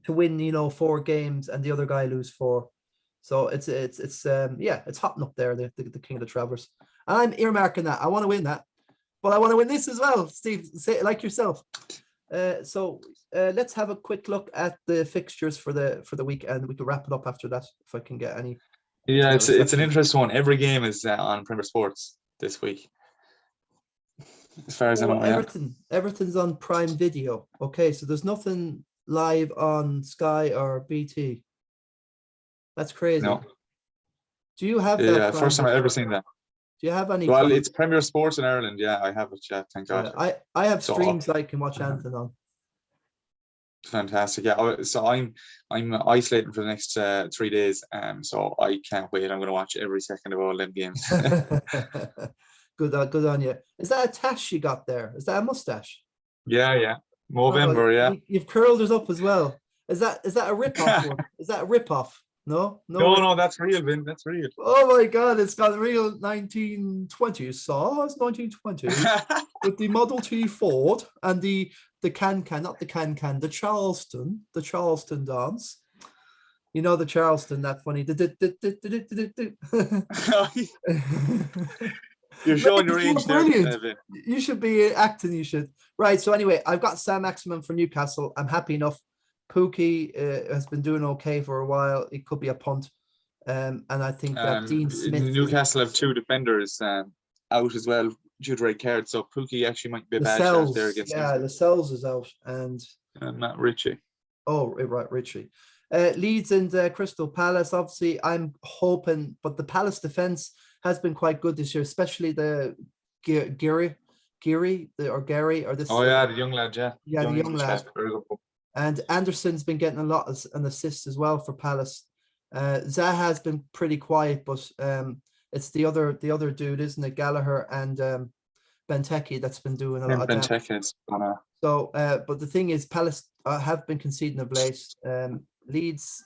to win. 4 games and the other guy lose 4. So it's hotting up there. The King of the Travelers, and I'm earmarking that. I want to win that, but I want to win this as well. Steve, say it like yourself. So let's have a quick look at the fixtures for the week, and we can wrap it up after that if I can get any. Yeah, it's an interesting one. Every game is on Premier Sports this week, as far as I know. Everton's on Prime Video. Okay, so there's nothing live on Sky or BT. That's crazy. No. Do you have that? Yeah, first time I've ever seen that. Do you have any? Well, it's Premier Sports in Ireland. Yeah, I have it. Yeah, thank God. I have streams I can watch anything on. Fantastic. Yeah. So I'm isolating for the next 3 days. So I can't wait. I'm going to watch every second of all them games. Good on you. Is that a tash you got there? Is that a mustache? Yeah. November. Yeah. You've curled it up as well. Is that a rip-off one? Is that a rip-off? No, that's real, Vin. That's real. Oh my God, it's got real 1920s sauce, 1920s with the Model T Ford and the not the can, the Charleston dance. The Charleston, that funny. You're showing your age there, Vin. You should be acting. You should. Right. So anyway, I've got Sam Maximin for Newcastle. I'm happy enough. Pookie has been doing okay for a while. It could be a punt, and I think that Dean Smith. Newcastle have 2 defenders out as well due to red cards, so Pookie actually might be a bad shot there against. Yeah, Lascelles is out, and Matt Ritchie. Oh, right, Ritchie. Leeds and Crystal Palace. Obviously, I'm hoping, but the Palace defense has been quite good this year, especially the Gerry or this. Oh yeah, the young lad, yeah. Yeah, the young lad. And Anderson's been getting a lot of an assist as well for Palace. Zaha's been pretty quiet, but it's the other dude, isn't it? Gallagher and Benteke that's been doing a lot of damage. So, but the thing is, Palace have been conceding of late. Leeds,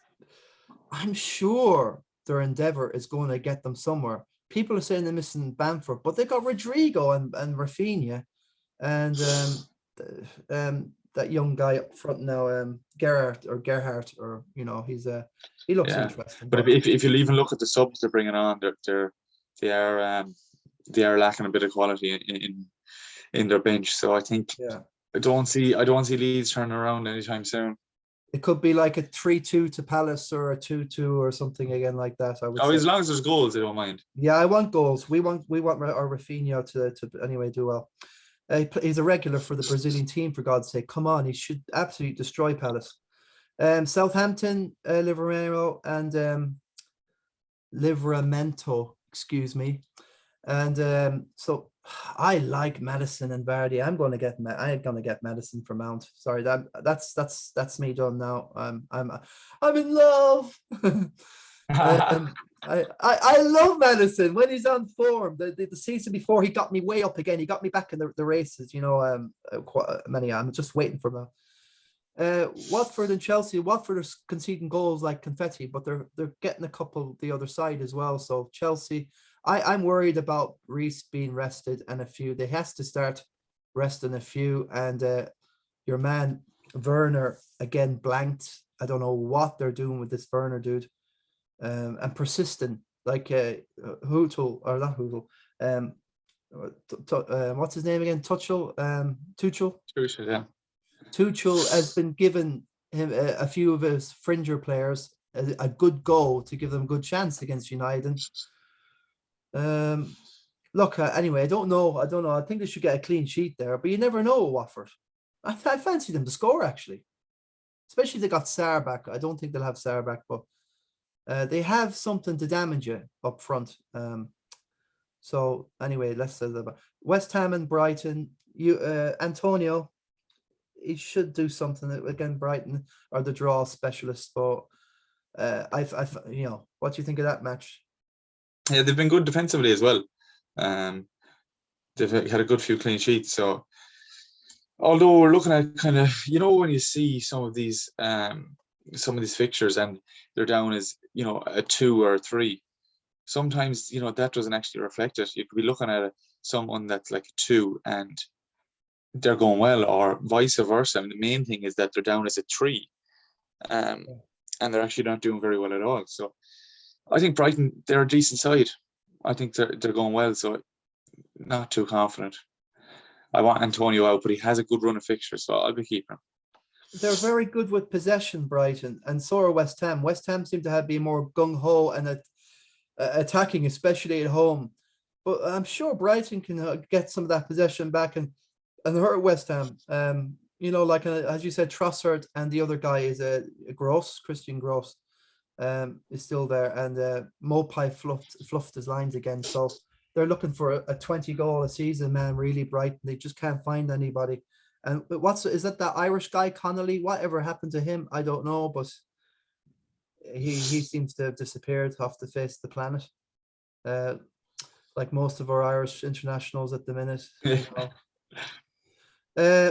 I'm sure their endeavour is going to get them somewhere. People are saying they're missing Bamford, but they got Rodrigo and Rafinha, and that young guy up front now, Gerhardt, or he looks interesting. But if you even look at the subs they're bringing on, they're they are lacking a bit of quality in their bench. So I think I don't see Leeds turning around anytime soon. It could be like a 3-2 to Palace or a 2-2 or something again like that. I would say. As long as there's goals, I don't mind. Yeah, I want goals. We want our Rafinha to anyway do well. He's a regular for the Brazilian team, for God's sake. Come on, he should absolutely destroy Palace. Southampton, Livramento and Livramento, excuse me. And so I like Maddison and Vardy. I'm gonna get Maddison for Mount. Sorry, that's me done now. I'm in love. I love Maddison when he's on form. The season before, he got me way up again. He got me back in the races. I'm just waiting for him. Watford and Chelsea. Watford are conceding goals like confetti, but they're getting a couple the other side as well. So Chelsea, I'm worried about Reece being rested and a few. They has to start resting a few. And your man Werner again blanked. I don't know what they're doing with this Werner dude. And persistent, like Hootel or not Hootel. What's his name again? Tuchel. Tuchel, yeah. Tuchel has been given him a few of his fringer players a good go to give them a good chance against United. Look, anyway, I don't know. I think they should get a clean sheet there, but you never know, Watford. I fancy them to score, actually. Especially if they got Sarr back. I don't think they'll have Sarr back, but they have something to damage you up front. So anyway, let's say that West Ham and Brighton. Antonio, he should do something again. Brighton are the draw specialists, but what do you think of that match? Yeah, they've been good defensively as well. They've had a good few clean sheets. So, although we're looking at kind of, when you see some of these fixtures and they're down as a 2 or a 3, sometimes that doesn't actually reflect it. You could be looking at someone that's like a 2 and they're going well, or vice versa. And the main thing is that they're down as a 3, and they're actually not doing very well at all. So I think Brighton, they're a decent side. I think they're going well, so not too confident. I want Antonio out, but he has a good run of fixtures, so I'll be keeping him. They're very good with possession, Brighton, and so are West Ham. West Ham seem to be more gung-ho and attacking, especially at home. But I'm sure Brighton can get some of that possession back and hurt West Ham. As you said, Trossard and the other guy is Christian Gross. Is still there, and Mopai fluffed his lines again. So they're looking for a 20 goal a season, man. Really, Brighton. They just can't find anybody. And is that Irish guy Connolly? Whatever happened to him? I don't know, but he seems to have disappeared off the face of the planet. Like most of our Irish internationals at the minute.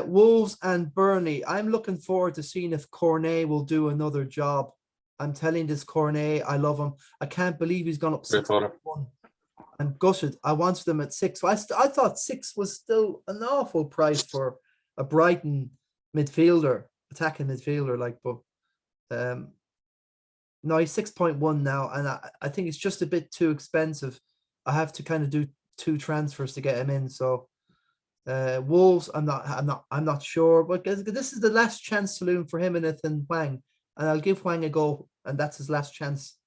Wolves and Burnley. I'm looking forward to seeing if Cornet will do another job. I'm telling this Cornet, I love him. I can't believe he's gone up 6-1. I'm gutted. I wanted him at 6. So I thought 6 was still an awful price for a Brighton midfielder, attacking midfielder. No, he's 6.1 now, and I think it's just a bit too expensive. I have to kind of do 2 transfers to get him in. So Wolves, I'm not sure, but this is the last chance saloon for him and Ethan Wang. And I'll give Wang a go, and that's his last chance.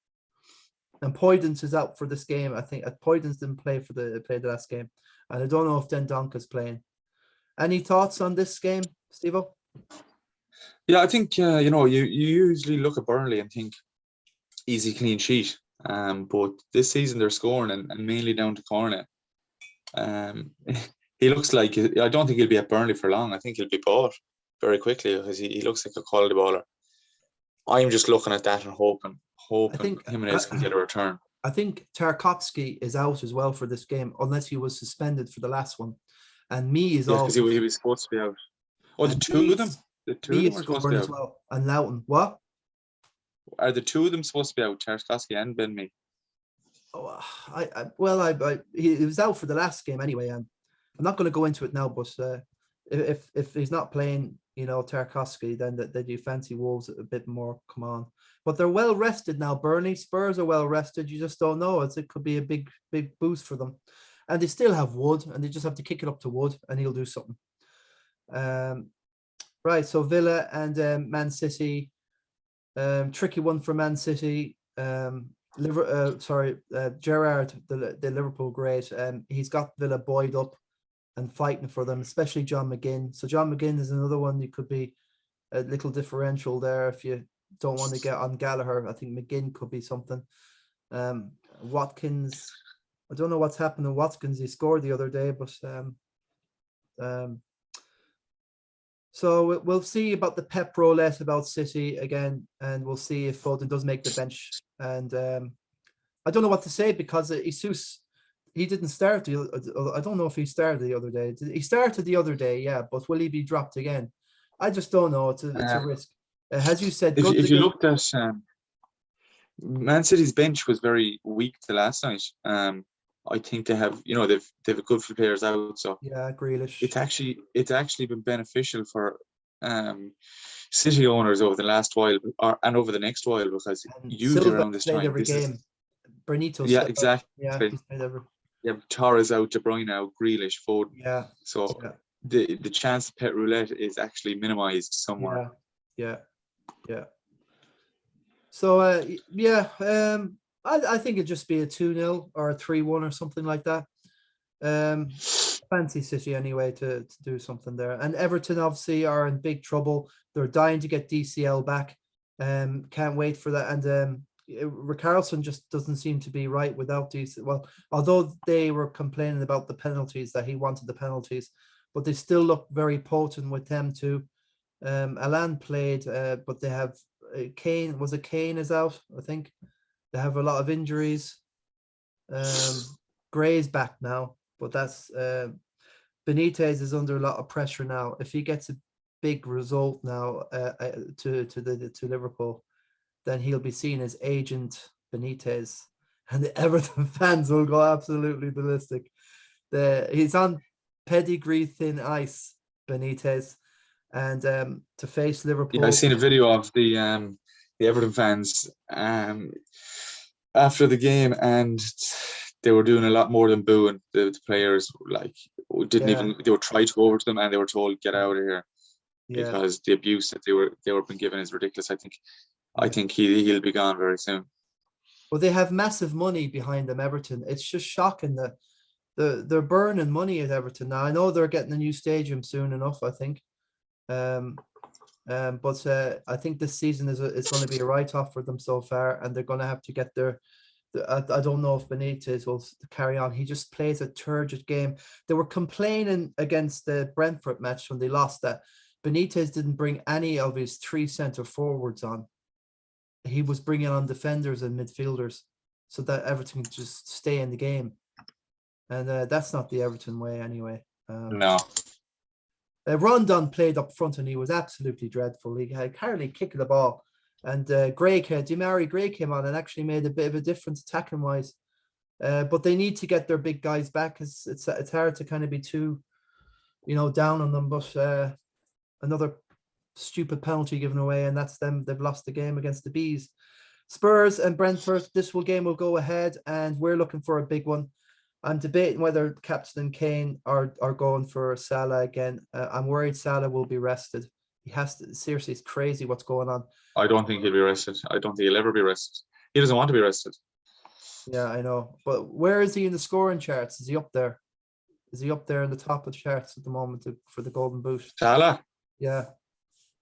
And Poydens is out for this game. I think Poydens didn't play the last game, and I don't know if Dendonka's playing. Any thoughts on this game, Steve-O? Yeah, I think you usually look at Burnley and think easy clean sheet, but this season they're scoring and mainly down to Cornet. He looks like, I don't think he'll be at Burnley for long. I think he'll be bought very quickly because he looks like a quality baller. I'm just looking at that and hoping Jimenez can get a return. I think Tarkowski is out as well for this game, unless he was suspended for the last one. And me is also... because he was supposed to be out. Oh, the two of them? The two of them are supposed to be out. As well. And Loughton. What? Are the two of them supposed to be out, Tarkowski and Ben Mee? Oh, he was out for the last game anyway. I'm not going to go into it now, but if he's not playing, Tarkowski, then that you fancy Wolves a bit more. Come on, but they're well rested now. Burnley, Spurs are well rested. You just don't know. It could be a big boost for them, and they still have Wood, and they just have to kick it up to Wood, and he'll do something. Right, so Villa and Man City, tricky one for Man City. Gerrard, the Liverpool great, he's got Villa buoyed up and fighting for them, especially John McGinn. So John McGinn is another one. You could be a little differential there if you don't want to get on Gallagher. I think McGinn could be something. Watkins, I don't know what's happened to Watkins. He scored the other day, but so we'll see about the Pep roulette about City again, and we'll see if Foden does make the bench. And I don't know what to say because Jesus, he didn't start. I don't know if he started the other day. He started the other day, yeah, but will he be dropped again? I just don't know. It's a risk. As you said, if you looked at Man City's bench was very weak the last night. I think they have, they've a good few players out. So yeah, Grealish. It's actually been beneficial for City owners over the last while, and over the next while, because usually Silva around this time, every game. Benito. Yeah, Silva, exactly. Yeah, he's played every. Yeah, Torres out, De Bruyne out, Grealish, Foden. Yeah. So the chance of pet roulette is actually minimised somewhat. Yeah. So I think it'd just be a 2-0 or a 3-1 or something like that. Fancy City anyway to do something there. And Everton obviously are in big trouble. They're dying to get DCL back. Can't wait for that. And Richarlison just doesn't seem to be right without DCL. Well, although they were complaining about the penalties, that he wanted the penalties, but they still look very potent with them too. Alan played, but they have Kane. Was it Kane is out? I think they have a lot of injuries. Gray's back now, but that's Benitez is under a lot of pressure now. If he gets a big result now to Liverpool, then he'll be seen as Agent Benitez, and the Everton fans will go absolutely ballistic. He's on pedigree thin ice, Benitez, and to face Liverpool. Yeah, I seen a video of the Everton fans after the game, and they were doing a lot more than booing. The players they were trying to go over to them, and they were told, get out of here, because the abuse that they were being given is ridiculous. I think he'll be gone very soon. Well, they have massive money behind them, Everton. It's just shocking that they're burning money at Everton now. I know they're getting a new stadium soon enough, I think. But I think this season is going to be a write-off for them so far, and they're going to have to get I don't know if Benitez will carry on. He just plays a turgid game. They were complaining against the Brentford match when they lost that Benitez didn't bring any of his 3 centre forwards on. He was bringing on defenders and midfielders so that Everton could just stay in the game. And that's not the Everton way anyway. No. Rondon played up front and he was absolutely dreadful. He had hardly kicked the ball. And Demarai Gray came on and actually made a bit of a difference attacking wise. But they need to get their big guys back. It's hard to kind of be too, down on them. But another stupid penalty given away, and that's them. They've lost the game against the Bees. Spurs and Brentford, this game will go ahead, and we're looking for a big one. I'm debating whether Captain and Kane are going for Salah again. I'm worried Salah will be rested. He has to. Seriously, it's crazy what's going on. I don't think he'll be rested. I don't think he'll ever be rested. He doesn't want to be rested. Yeah, I know. But where is he in the scoring charts? Is he up there? Is he up there in the top of the charts at the moment for the Golden Boot? Salah? Yeah.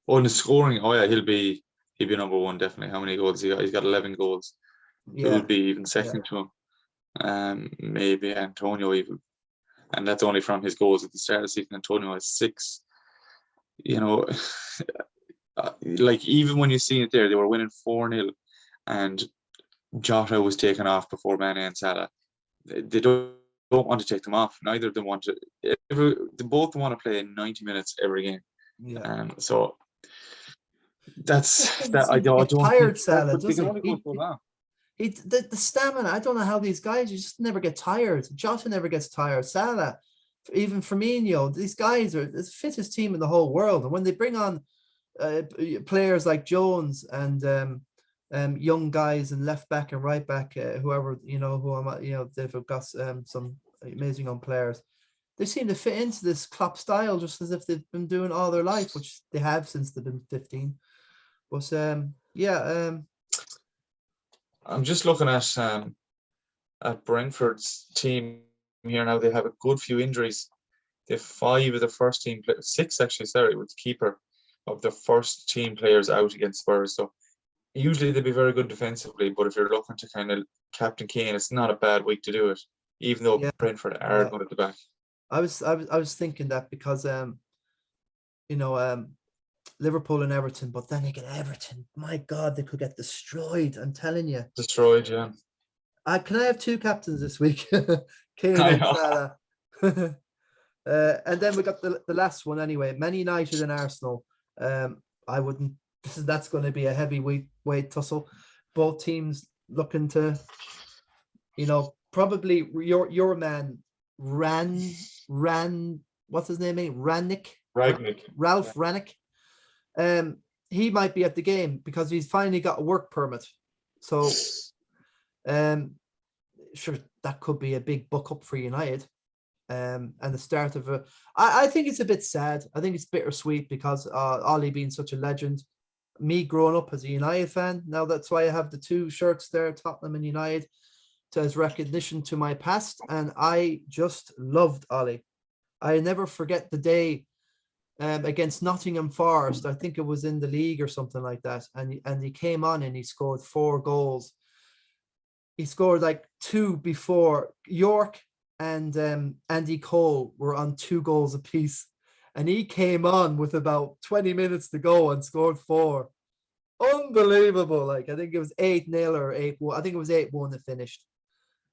Oh, in the scoring, he'll be number one, definitely. How many goals he got? He's got 11 goals. Yeah. He would be even second to him. Maybe Antonio even. And that's only from his goals at the start of the season. Antonio has 6. Like even when you see it there, they were winning 4-0 and Jota was taken off before Mane and Salah. They don't want to take them off. Neither of them want to. They both want to play 90 minutes every game. Yeah. So that's that. I don't tired Salah. They can only go so long. The stamina. I don't know how these guys just never get tired. Jota never gets tired. Salah, even Firmino, these guys are the fittest team in the whole world. And when they bring on players like Jones and young guys and left back and right back, whoever, they've got some amazing young players. They seem to fit into this Klopp style just as if they've been doing all their life, which they have since they've been 15. But I'm just looking at Brentford's team here now. They have a good few injuries. They have 5 of the first team, 6 actually, sorry, with the keeper of the first team players out against Spurs. So usually they'd be very good defensively, but if you're looking to kind of Captain Kane, it's not a bad week to do it, even though Brentford are good at the back. I was thinking that because Liverpool and Everton, but then again Everton, my God, they could get destroyed. I'm telling you. Destroyed, yeah. Can I have 2 captains this week? Kane and Salah. And then we got the last one anyway. Man United and Arsenal. I wouldn't. That's going to be a heavyweight tussle. Both teams looking to, probably your man what's his name? Rangnick. Ralph Rangnick. He might be at the game because he's finally got a work permit. So, sure, that could be a big buck up for United. And the start of I think it's a bit sad. I think it's bittersweet because Ollie being such a legend, me growing up as a United fan. Now that's why I have the 2 shirts there, Tottenham and United, as recognition to my past. And I just loved Ollie. I never forget the day against Nottingham Forest. I think it was in the league or something like that. And he came on and he scored 4 goals. He scored like 2 before. York and Andy Cole were on 2 goals apiece. And he came on with about 20 minutes to go and scored 4. Unbelievable. Like, I think it was 8-0 or 8-1. I think it was 8-1 that finished.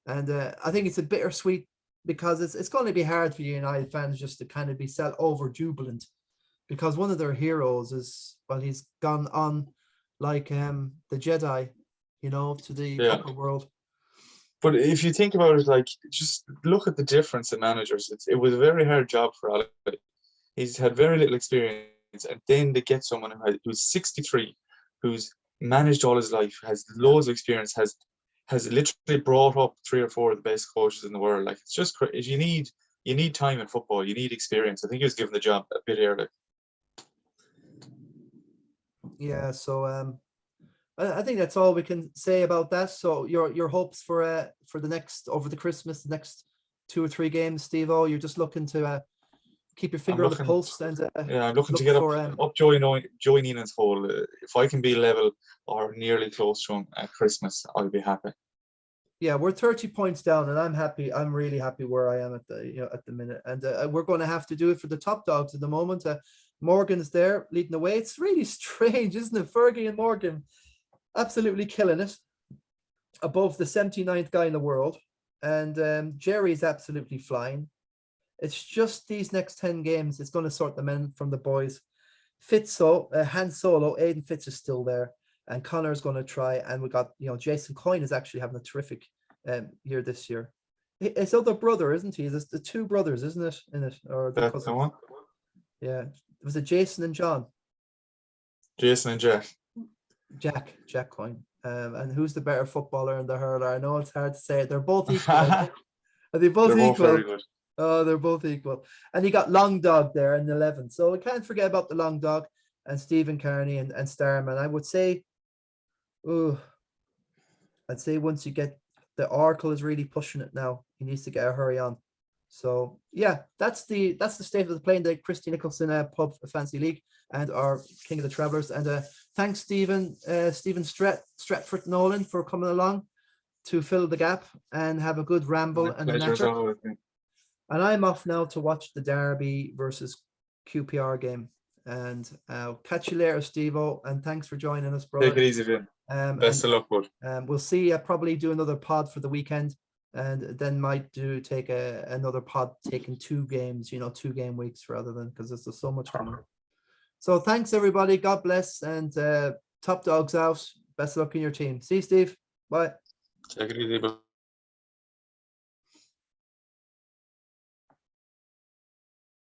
And I think it's a bittersweet because it's going to be hard for United fans just to kind of be over jubilant because one of their heroes is, well, he's gone on like the Jedi, to the upper world. But if you think about it, like, just look at the difference in managers. It was a very hard job for Ollie. He's had very little experience, and then they get someone who's 63, who's managed all his life, has loads of experience, has literally brought up 3 or 4 of the best coaches in the world. Like, it's just you need time in football, you need experience. I think he was given the job a bit early. Yeah, so I think that's all we can say about that. So your hopes for the next over the Christmas, the next 2 or 3 games, Steve-O, you're just looking to keep your finger on the pulse and I'm looking to get up Joey Neenan's hole. If I can be level or nearly close to him at Christmas, I'll be happy. Yeah, we're 30 points down, and I'm happy. I'm really happy where I am at the minute, and we're going to have to do it for the top dogs at the moment. Morgan's there leading the way. It's really strange, isn't it? Fergie and Morgan absolutely killing it, above the 79th guy in the world, and Gerry's absolutely flying. It's just these next 10 games. It's going to sort the men from the boys. Han Solo, Aiden Fitz is still there, and Connor's going to try. And we got, Jason Coyne is actually having a terrific year this year. His other brother, isn't he? There's the 2 brothers, isn't it? In it, or the cousins? One. Yeah, was it Jason and John? Jason and Jack. Jack Coyne. And who's the better footballer and the hurler? I know it's hard to say it. They're both equal. Are they both equal? Both very good. Oh, they're both equal. And you got Long Dog there in 11. So we can't forget about the Long Dog and Stephen Carney and Starman. I would say, I'd say once you get the Oracle is really pushing it now. He needs to get a hurry on. So yeah, that's the state of the play in the Christy Nicholson Pub Fancy League and our King of the Travellers. And thanks Stephen Stretford Nolan for coming along to fill the gap and have a good ramble and natter. And I'm off now to watch the Derby versus QPR game. And I'll catch you later, Steve-O. And thanks for joining us, brother. Take it easy, Vin. Best of luck, bud. We'll see. I'll probably do another pod for the weekend. And then might take another pod taking 2 games, 2 game weeks rather than, because there's so much coming. So thanks, everybody. God bless. And top dogs out. Best of luck in your team. See you, Steve. Bye. Take it easy, bud.